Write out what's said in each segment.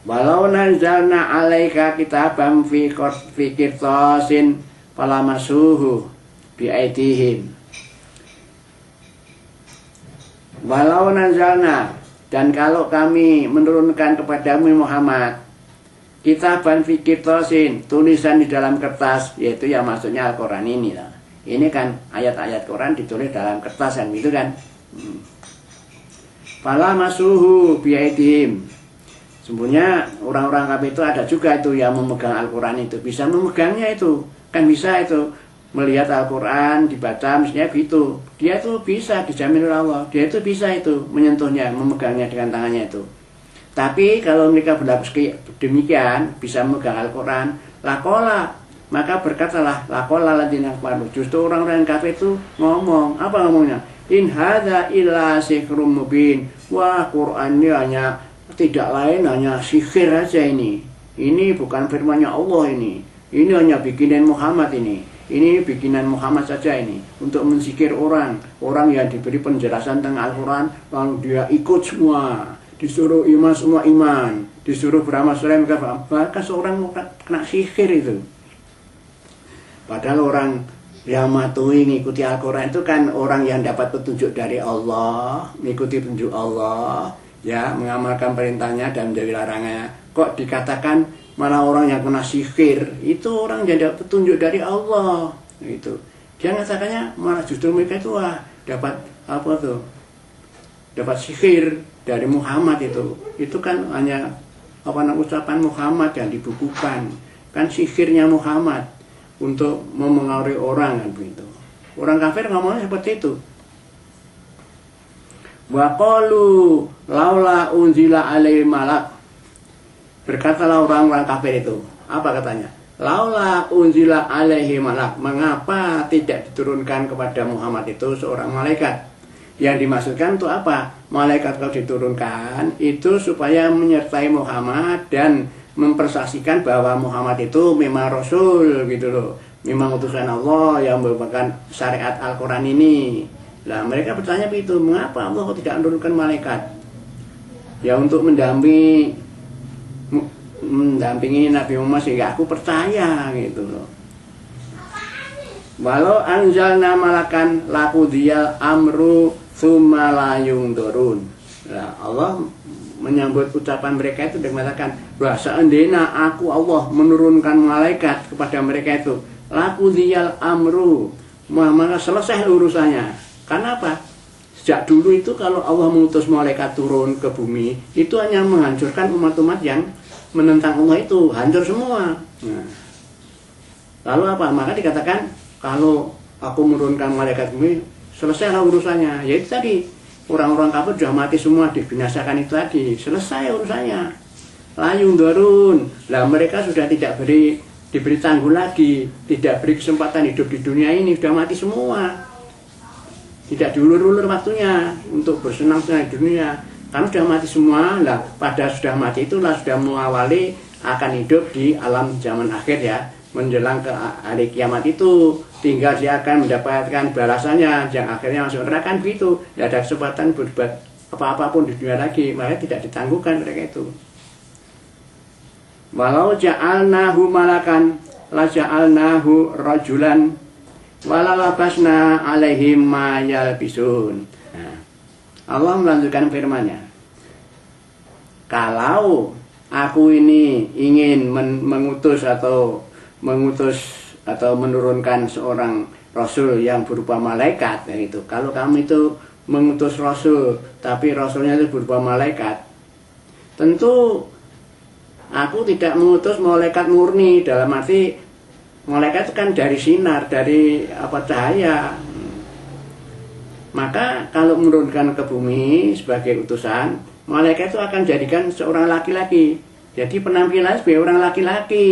Walau nazzalna alaika kitaban fi qirtasin falamasuhu bi aidihim. Walau nazzalna, dan kalau kami menurunkan kepadamu Muhammad kitaban fi qirtasin, tulisan di dalam kertas, yaitu ya maksudnya Al-Qur'an ini lah. Ini kan ayat-ayat Quran ditulis dalam kertas kan gitu kan. Falamasuhu bi aidihim. Sebenarnya orang-orang kafir itu ada juga itu yang memegang Al-Quran itu, bisa memegangnya itu, kan bisa itu melihat Al-Quran dibaca misalnya gitu, dia itu bisa dijamin oleh Allah, dia itu bisa itu menyentuhnya, memegangnya dengan tangannya itu. Tapi kalau mereka berlaku demikian, bisa memegang Al-Quran, lakola, maka berkatalah lakola ladina kafaru. Justru orang-orang kafir itu ngomong, apa ngomongnya? In hadza illa sihrun mubin. Wah, Quran ini hanya tidak lain hanya sihir aja ini. Ini bukan firman-Nya Allah ini. Ini hanya bikinan Muhammad ini. Ini bikinan Muhammad saja ini untuk mensihir orang. Orang yang diberi penjelasan tentang Al-Quran lalu dia ikut semua. Disuruh iman semua iman. Disuruh beramal soleh maka seorang kena sihir itu. Padahal orang yang mematuhi mengikuti Al-Quran itu kan orang yang dapat petunjuk dari Allah, mengikuti petunjuk Allah, ya, mengamalkan perintahnya dan menjauhi larangannya. Kok dikatakan malah orang yang kena sihir? Itu orang yang dapat petunjuk dari Allah. Itu. Dia mengatakannya malah justru mereka itu dapat apa tuh? Dapat sihir dari Muhammad itu. Itu kan hanya ucapan Muhammad yang dibukukan. Kan sihirnya Muhammad untuk memengaruhi orang kan begitu. Orang kafir ngomongnya seperti itu. Wa qalu laula unzila alaihi malak. Berkatalah orang-orang kafir itu. Apa katanya? Laula unzila alaihi malak. Mengapa tidak diturunkan kepada Muhammad itu seorang malaikat? Yang dimaksudkan untuk apa? Malaikat kalau diturunkan itu supaya menyertai Muhammad dan mempersaksikan bahwa Muhammad itu memang Rasul gitu loh. Memang utusan Allah yang merupakan syariat Al-Quran ini. Nah, mereka bertanya begitu, mengapa Allah tidak menurunkan malaikat? Ya untuk mendampingi Nabi Muhammad sehingga aku percaya gitu loh. Walau anzalna malakan laqudiyal amru tsumma la yunzurun. Nah, Allah menyambut ucapan mereka itu dengan mengatakan, bahwa seandainya aku Allah menurunkan malaikat kepada mereka itu, laqudiyal amru, maka selesai urusannya. Karena apa? Sejak dulu itu kalau Allah mengutus malaikat turun ke bumi, itu hanya menghancurkan umat-umat yang menentang Allah itu, hancur semua. Nah, lalu apa? Maka dikatakan kalau aku menurunkan malaikat bumi, selesailah urusannya. Yaitu tadi, orang-orang kafir sudah mati semua, dibinasakan itu tadi, selesai urusannya. Layung dorun, lah mereka sudah tidak diberi tangguh lagi, tidak beri kesempatan hidup di dunia ini, sudah mati semua. Tidak diulur-ulur waktunya untuk bersenang-senang di dunia, karena sudah mati semua. Lah pada sudah mati itulah sudah mengawali akan hidup di alam zaman akhir ya, menjelang ke hari kiamat itu. Tinggal dia akan mendapatkan balasannya yang akhirnya masuk neraka kan begitu. Tidak ada kesempatan berbuat apa-apapun di dunia lagi, makanya tidak ditangguhkan mereka itu. Walau ja'alnahu malakan la ja'alnahu rajulan wala labasna alaihim ma yalbisun. Nah, Allah melanjutkan firman-Nya. Kalau aku ini ingin mengutus atau menurunkan seorang rasul yang berupa malaikat, itu. Kalau kamu itu mengutus rasul, tapi rasulnya itu berupa malaikat, tentu aku tidak mengutus malaikat murni, dalam arti malaikat itu kan dari sinar, dari cahaya. Maka kalau menurunkan ke bumi sebagai utusan, malaikat itu akan jadikan seorang laki-laki. Jadi penampilan sebagai orang laki-laki.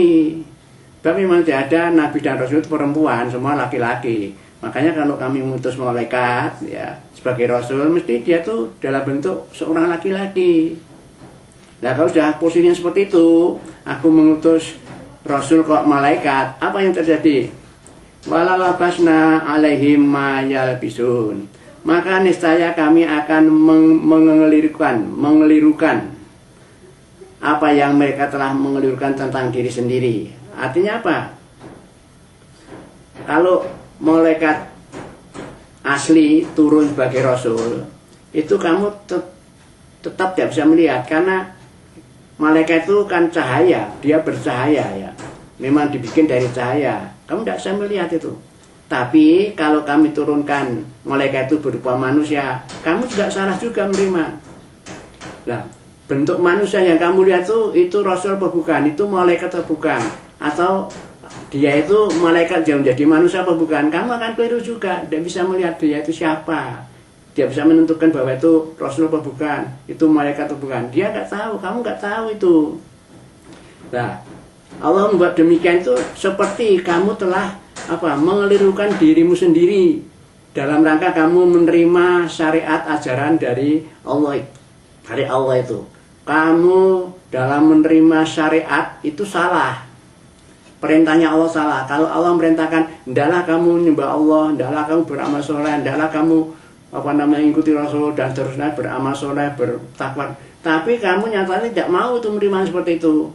Tapi memang tidak ada nabi dan rasul itu perempuan, semua laki-laki. Makanya kalau kami mengutus malaikat ya sebagai rasul, mesti dia tuh dalam bentuk seorang laki-laki. Nah kalau sudah posisinya seperti itu, aku mengutus rasul kok malaikat, apa yang terjadi? Wala labasna alaihim ma yalbisun. Maka niscaya kami akan mengelirukan apa yang mereka telah mengelirkan tentang diri sendiri. Artinya apa? Kalau malaikat asli turun sebagai rasul, itu kamu tetap tidak bisa melihat, karena malaikat itu kan cahaya, dia bercahaya ya. Memang dibikin dari cahaya, kamu tidak bisa melihat itu. Tapi kalau kami turunkan malaikat itu berupa manusia, kamu juga salah juga menerima. Nah, bentuk manusia yang kamu lihat itu rasul apa bukan? Itu malaikat atau bukan? Atau dia itu malaikat yang menjadi manusia apa bukan? Kamu akan keliru juga, tidak bisa melihat dia itu siapa. Dia bisa menentukan bahwa itu rasul apa bukan, itu malaikat atau bukan. Dia nggak tahu, kamu nggak tahu itu. Nah, Allah membuat demikian itu seperti kamu telah mengelirukan dirimu sendiri dalam rangka kamu menerima syariat ajaran dari Allah. Dari Allah itu, kamu dalam menerima syariat itu salah. Perintahnya Allah salah. Kalau Allah merintahkan, hendaklah kamu menyembah Allah, hendaklah kamu beramal soleh, hendaklah kamu ikuti Rasul dan seterusnya, beramal soleh, bertakwa. Tapi kamu nyatanya tidak mau itu menerima seperti itu.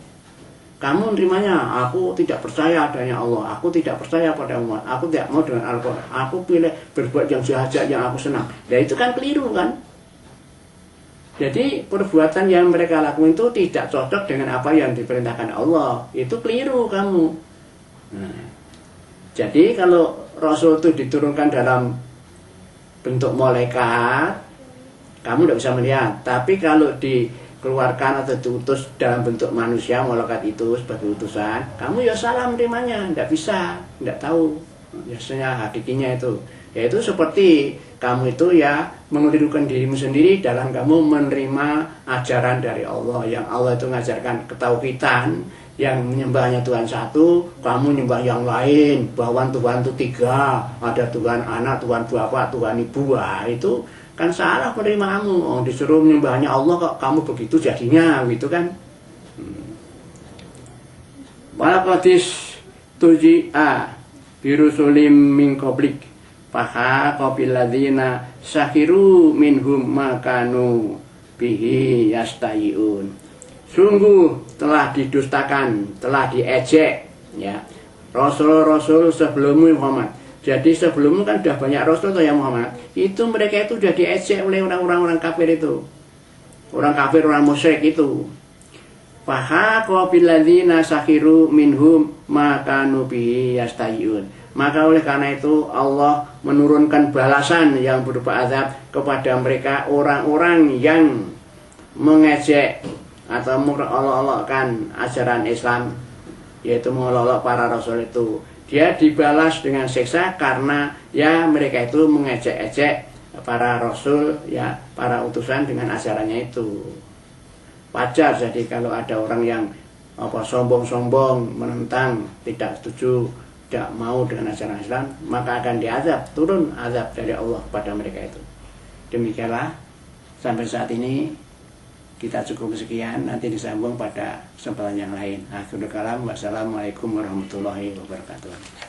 Kamu menerimanya, aku tidak percaya adanya Allah, aku tidak percaya pada Allah, aku tidak mau dengan Al-Quran, aku pilih berbuat yang jahat yang aku senang. Dan itu kan keliru kan? Jadi perbuatan yang mereka lakukan itu tidak cocok dengan apa yang diperintahkan Allah. Itu keliru kamu. Nah, jadi kalau Rasul itu diturunkan dalam bentuk malaikat, kamu tidak bisa melihat. Tapi kalau dikeluarkan atau diutus dalam bentuk manusia, malaikat itu sebagai utusan, kamu ya salah menerimanya, tidak bisa, tidak tahu biasanya hakikinya itu. Yaitu seperti kamu itu ya mengelirukan dirimu sendiri dalam kamu menerima ajaran dari Allah, yang Allah itu mengajarkan ketauhidan, yang menyembahnya Tuhan satu, kamu menyembah yang lain, bahwa Tuhan itu tiga, ada Tuhan anak, Tuhan bapak, Tuhan ibu. Wah, itu kan salah menerima kamu. Oh, disuruh menyembahnya Allah kok kamu begitu jadinya, gitu kan? Walaqadis tuji'a birusulim min qablik faha qabil ladzina sahiru minhum makanu bihi yastayun. Sungguh telah didustakan, telah diejek ya rasul-rasul sebelummu Muhammad. Jadi sebelummu kan sudah banyak rasul ya Muhammad. Itu mereka itu sudah diejek oleh orang-orang kafir itu. Orang kafir, orang musyrik itu. Fahaqa bil ladzina sakhiru minhum makanu bihi yastayun. Maka oleh karena itu Allah menurunkan balasan yang berupa azab kepada mereka, orang-orang yang mengejek atau mengolok-olokkan ajaran Islam, yaitu mengolok-olok para rasul itu. Dia dibalas dengan siksa karena ya mereka itu mengejek-ejek para rasul, ya para utusan dengan ajarannya itu. Wajar jadi kalau ada orang yang sombong-sombong, menentang, tidak setuju, tidak mau dengan ajaran Islam, maka akan diazab, turun azab dari Allah kepada mereka itu. Demikianlah sampai saat ini kita cukup sekian, nanti disambung pada kesempatan yang lain. Akhirul kalam, wassalamualaikum warahmatullahi wabarakatuh.